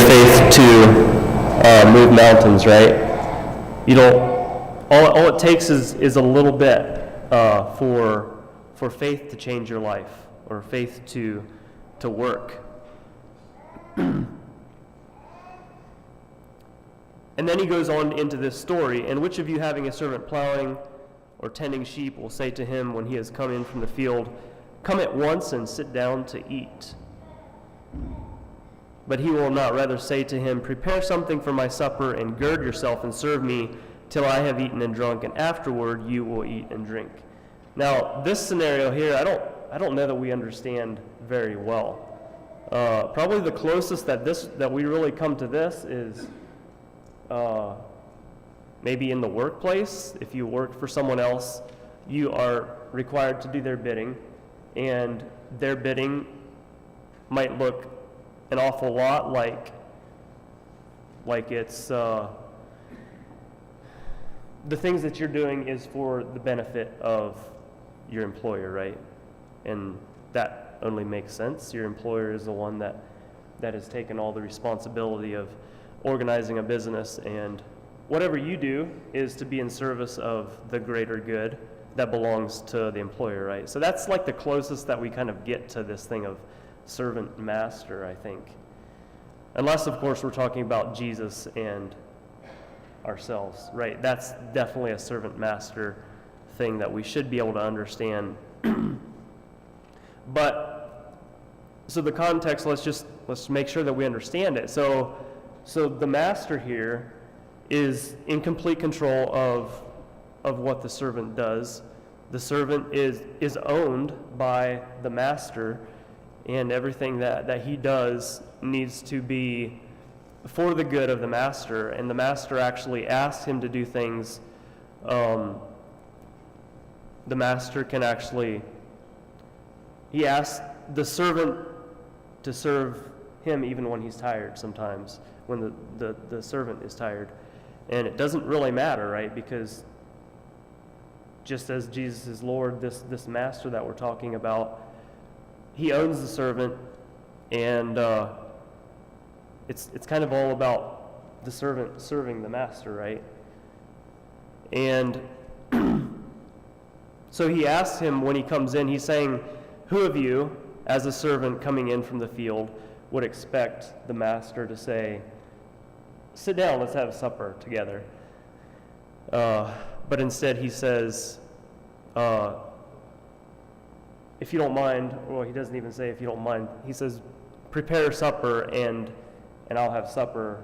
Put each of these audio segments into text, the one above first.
faith to move mountains, right? You don't. All it takes is a little bit for faith to change your life, or faith to work. And then he goes on into this story. And which of you, having a servant plowing or tending sheep, will say to him when he has come in from the field, "Come at once and sit down to eat"? But he will not rather say to him, "Prepare something for my supper, and gird yourself and serve me till I have eaten and drunk, and afterward you will eat and drink." Now, this scenario here, I don't know that we understand very well. Probably the closest that we really come to this is maybe in the workplace. If you work for someone else, you are required to do their bidding, and their bidding might look an awful lot like it's the things that you're doing is for the benefit of your employer, right? And that only makes sense. Your employer is the one that has taken all the responsibility of organizing a business, and whatever you do is to be in service of the greater good that belongs to the employer, right? So that's like the closest that we kind of get to this thing of servant master, I think. Unless, of course, we're talking about Jesus and ourselves, right? That's definitely a servant master thing that we should be able to understand. But so the context, let's make sure that we understand it. So the master here is in complete control of what the servant does. The servant is owned by the master, and everything that he does needs to be for the good of the master. And the master actually asks him to do things. The master can actually, he asks the servant to serve him even when he's tired sometimes, when the servant is tired. And it doesn't really matter, right? Because just as Jesus is Lord, this master that we're talking about, he owns the servant, and it's kind of all about the servant serving the master, right? And so he asks him when he comes in, he's saying, "Who of you, as a servant coming in from the field, would expect the master to say, 'Sit down, let's have supper together'?" But instead he says, "If you don't mind," well, he doesn't even say "if you don't mind." He says, "Prepare supper and I'll have supper,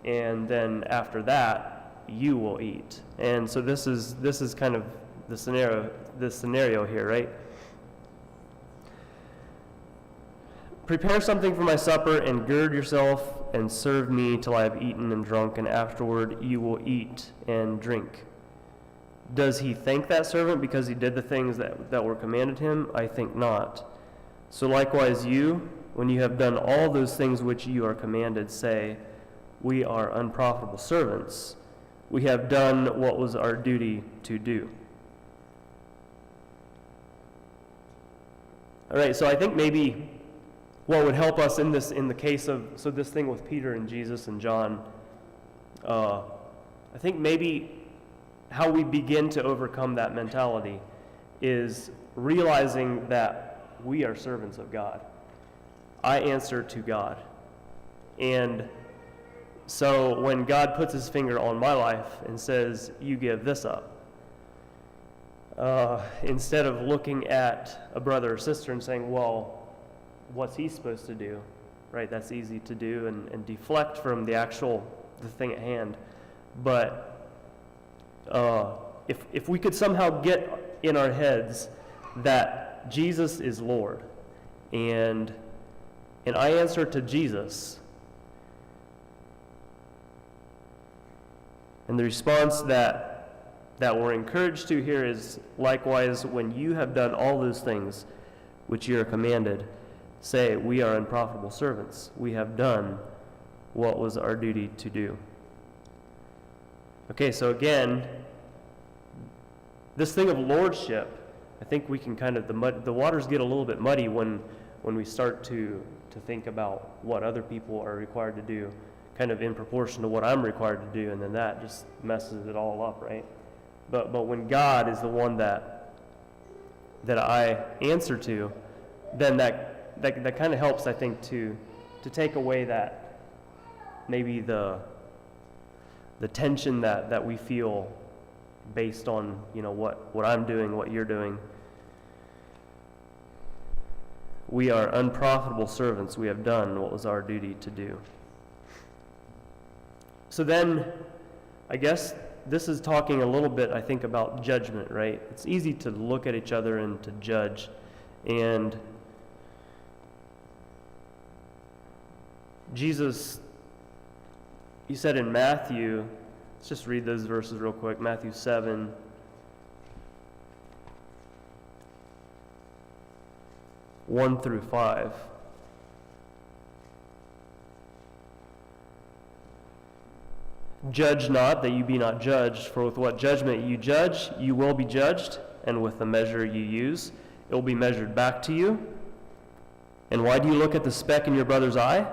and then after that you will eat." And so this is kind of the scenario here, right? "Prepare something for my supper, and gird yourself and serve me till I have eaten and drunk, and afterward you will eat and drink." Does he thank that servant because he did the things that were commanded him? I think not. "So likewise you, when you have done all those things which you are commanded, say, 'We are unprofitable servants. We have done what was our duty to do.'" All right, so I think maybe what would help us in the case of, so this thing with Peter and Jesus and John, I think maybe how we begin to overcome that mentality is realizing that we are servants of God. I answer to God. And so when God puts his finger on my life and says, "You give this up," instead of looking at a brother or sister and saying, "Well, what's he supposed to do?" Right? That's easy to do and deflect from the thing at hand. But if we could somehow get in our heads that Jesus is Lord, and I answer to Jesus, and the response that we're encouraged to here is, likewise, when you have done all those things which you are commanded, say, "We are unprofitable servants. We have done what was our duty to do." Okay, so again, this thing of lordship, I think we can kind of, the waters get a little bit muddy when when we start to think about what other people are required to do, kind of in proportion to what I'm required to do, and then that just messes it all up, right? But when God is the one that I answer to, then that kind of helps, I think, to take away that maybe the tension that we feel based on, you know, what I'm doing, what you're doing. We are unprofitable servants. We have done what was our duty to do. So then, I guess this is talking a little bit, I think, about judgment, right? It's easy to look at each other and to judge. And Jesus, he said in Matthew, let's just read those verses real quick. Matthew 7. One through 5. Judge not, that you be not judged, for with what judgment you judge, you will be judged, and with the measure you use, it will be measured back to you. And why do you look at the speck in your brother's eye,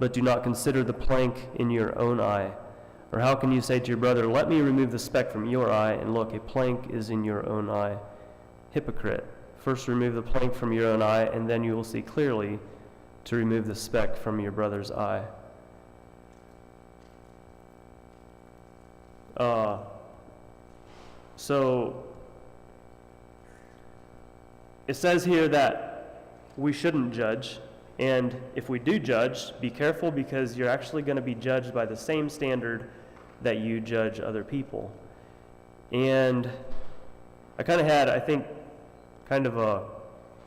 but do not consider the plank in your own eye? Or how can you say to your brother, let me remove the speck from your eye, and look, a plank is in your own eye? Hypocrite, first remove the plank from your own eye, and then you will see clearly to remove the speck from your brother's eye. So it says here that we shouldn't judge, and if we do judge, be careful, because you're actually going to be judged by the same standard that you judge other people. And I kind of had, I think, kind of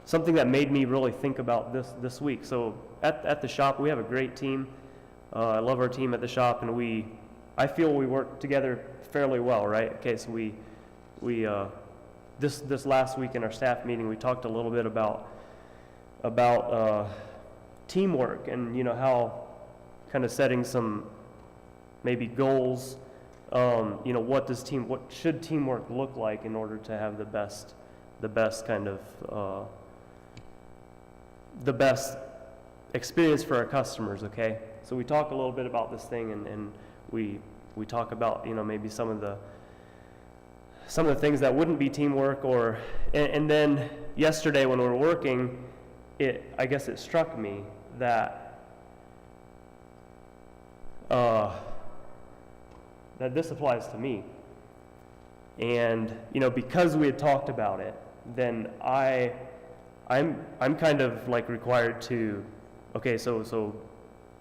something that made me really think about this week. So at the shop, we have a great team. I love our team at the shop, and I feel we work together fairly well, right? Okay, so we this last week in our staff meeting, we talked a little bit about teamwork, and, you know, how kind of setting some maybe goals. You know, what should teamwork look like in order to have the best kind of the best experience for our customers. Okay, so we talk a little bit about this thing, and we talk about, you know, maybe some of the things that wouldn't be teamwork, and then yesterday when we were working, I guess it struck me that this applies to me. And, you know, because we had talked about it, then I'm kind of like required to, okay, so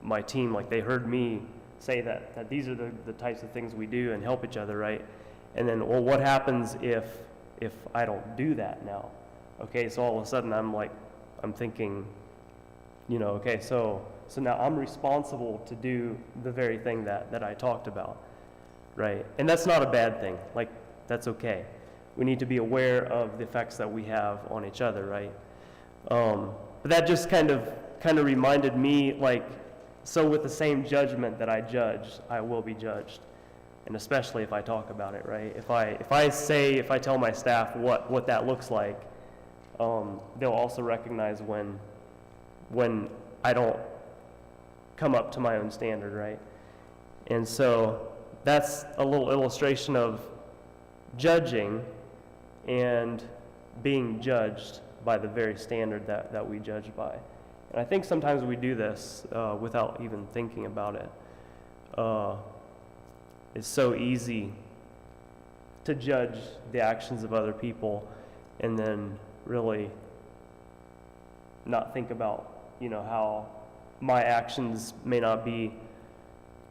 my team, like, they heard me say that these are the types of things we do and help each other, right? And then, well, what happens if I don't do that now? Okay, so all of a sudden I'm thinking, you know, okay, so now I'm responsible to do the very thing that I talked about, right? And that's not a bad thing. Like, that's okay. We need to be aware of the effects that we have on each other, right? But that just kind of reminded me, like, so with the same judgment that I judge, I will be judged. And especially if I talk about it, right? If I tell my staff what that looks like, they'll also recognize when I don't come up to my own standard, right? And so that's a little illustration of judging and being judged by the very standard that we judge by. And I think sometimes we do this without even thinking about it. It's so easy to judge the actions of other people and then really not think about, you know, how my actions may not be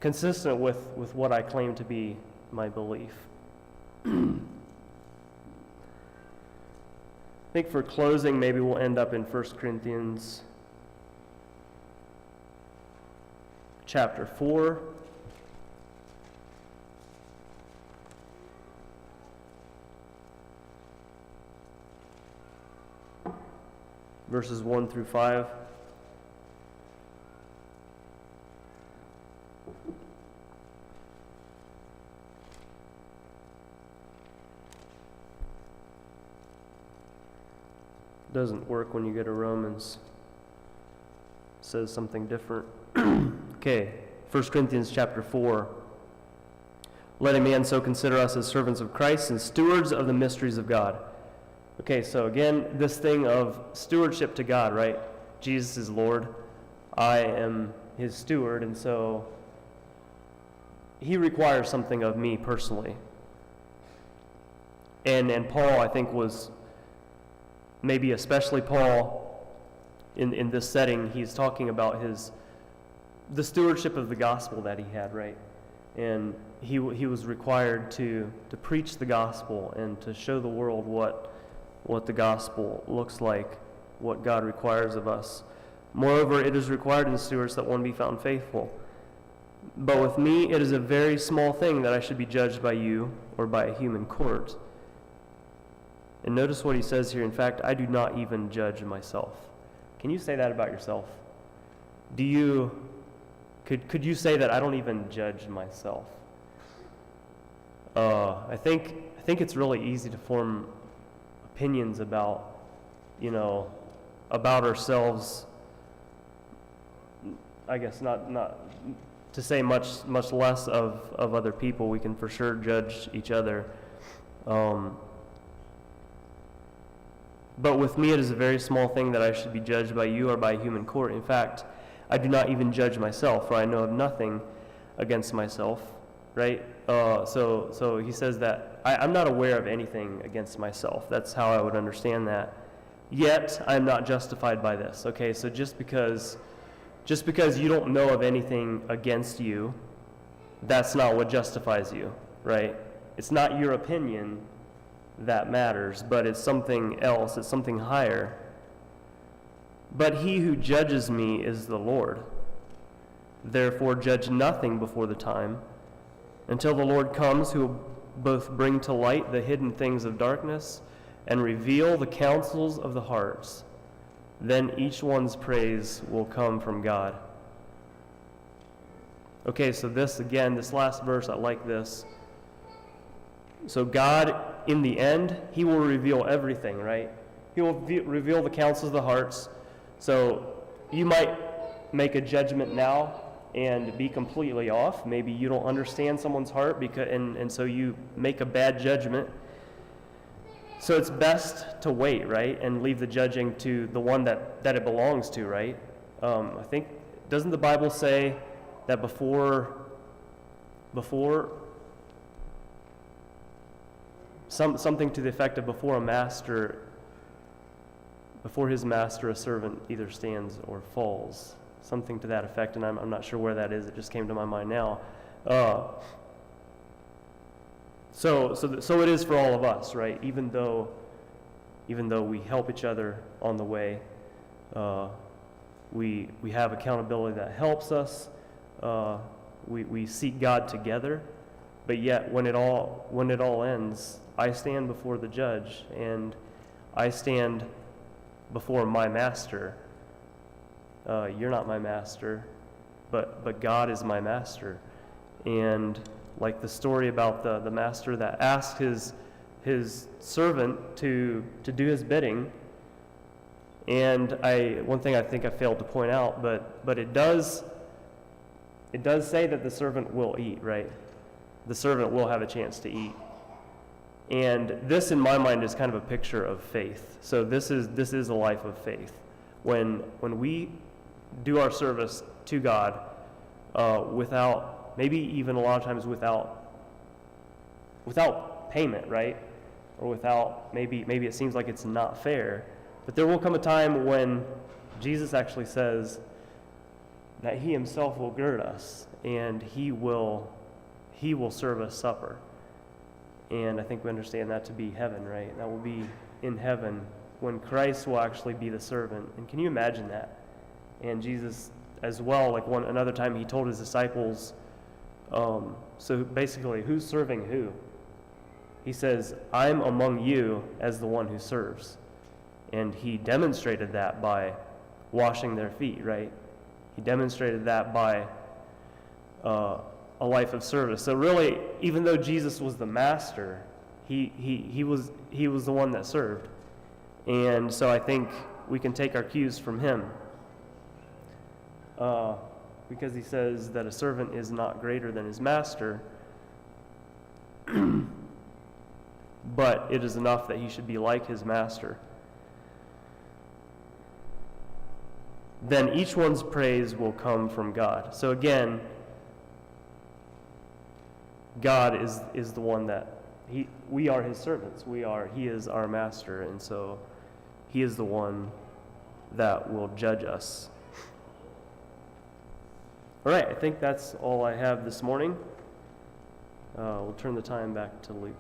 consistent with what I claim to be my belief. I think for closing, maybe we'll end up in 1 Corinthians chapter 4. Verses 1 through 5. Doesn't work when you go to Romans. says something different. Okay, 1 Corinthians chapter 4. Let a man so consider us as servants of Christ and stewards of the mysteries of God. Okay, so again, this thing of stewardship to God, right? Jesus is Lord. I am his steward, and so he requires something of me personally. And Paul, I think, was maybe especially Paul in this setting. He's talking about the stewardship of the gospel that he had, right? And he was required to preach the gospel and to show the world what the gospel looks like, what God requires of us. Moreover, it is required in stewards that one be found faithful. But with me, it is a very small thing that I should be judged by you or by a human court. And notice what he says here. In fact, I do not even judge myself. Can you say that about yourself? Could you say that I don't even judge myself? I think it's really easy to form opinions about ourselves. I guess not to say much less of other people. We can for sure judge each other. But with me it is a very small thing that I should be judged by you or by a human court. In fact, I do not even judge myself, for I know of nothing against myself. Right? So he says that I'm not aware of anything against myself. That's how I would understand that. Yet I'm not justified by this. Okay, so just because you don't know of anything against you, that's not what justifies you, right? It's not your opinion that matters, but it's something else, it's something higher. But he who judges me is the Lord. Therefore judge nothing before the time, until the Lord comes, who will both bring to light the hidden things of darkness and reveal the counsels of the hearts. Then each one's praise will come from God. Okay, so this last verse, I like this. So God, in the end, he will reveal everything, right? He will reveal the counsels of the hearts. So you might make a judgment now and be completely off. Maybe you don't understand someone's heart, and so you make a bad judgment. So it's best to wait, right, and leave the judging to the one that it belongs to, right? I think, doesn't the Bible say that before something to the effect of before his master a servant either stands or falls, something to that effect, and I'm not sure where that is. It just came to my mind now. So it is for all of us, right? Even though we help each other on the way, we have accountability that helps us. We seek God together, but yet when it all ends, I stand before the judge, and I stand before my master. You're not my master, but God is my master. And like the story about the master that asked his servant to do his bidding, and one thing I think I failed to point out, but it does say that the servant will eat, right? The servant will have a chance to eat. And this, in my mind, is kind of a picture of faith. So this is a life of faith. When we do our service to God without, maybe even a lot of times without payment, right? Or without, maybe it seems like it's not fair. But there will come a time when Jesus actually says that he himself will gird us, and he will serve us supper. And I think we understand that to be heaven, right? That will be in heaven when Christ will actually be the servant. And can you imagine that? And Jesus as well, like another time he told his disciples, so basically, who's serving who? He says, I'm among you as the one who serves. And he demonstrated that by washing their feet, right? He demonstrated that by a life of service. So really, even though Jesus was the master, he was the one that served. And so I think we can take our cues from him. because he says that a servant is not greater than his master, but it is enough that he should be like his master. Then each one's praise will come from God. So again, God is the one that we are his servants. He is our master, and so he is the one that will judge us. All right, I think that's all I have this morning. We'll turn the time back to Luke.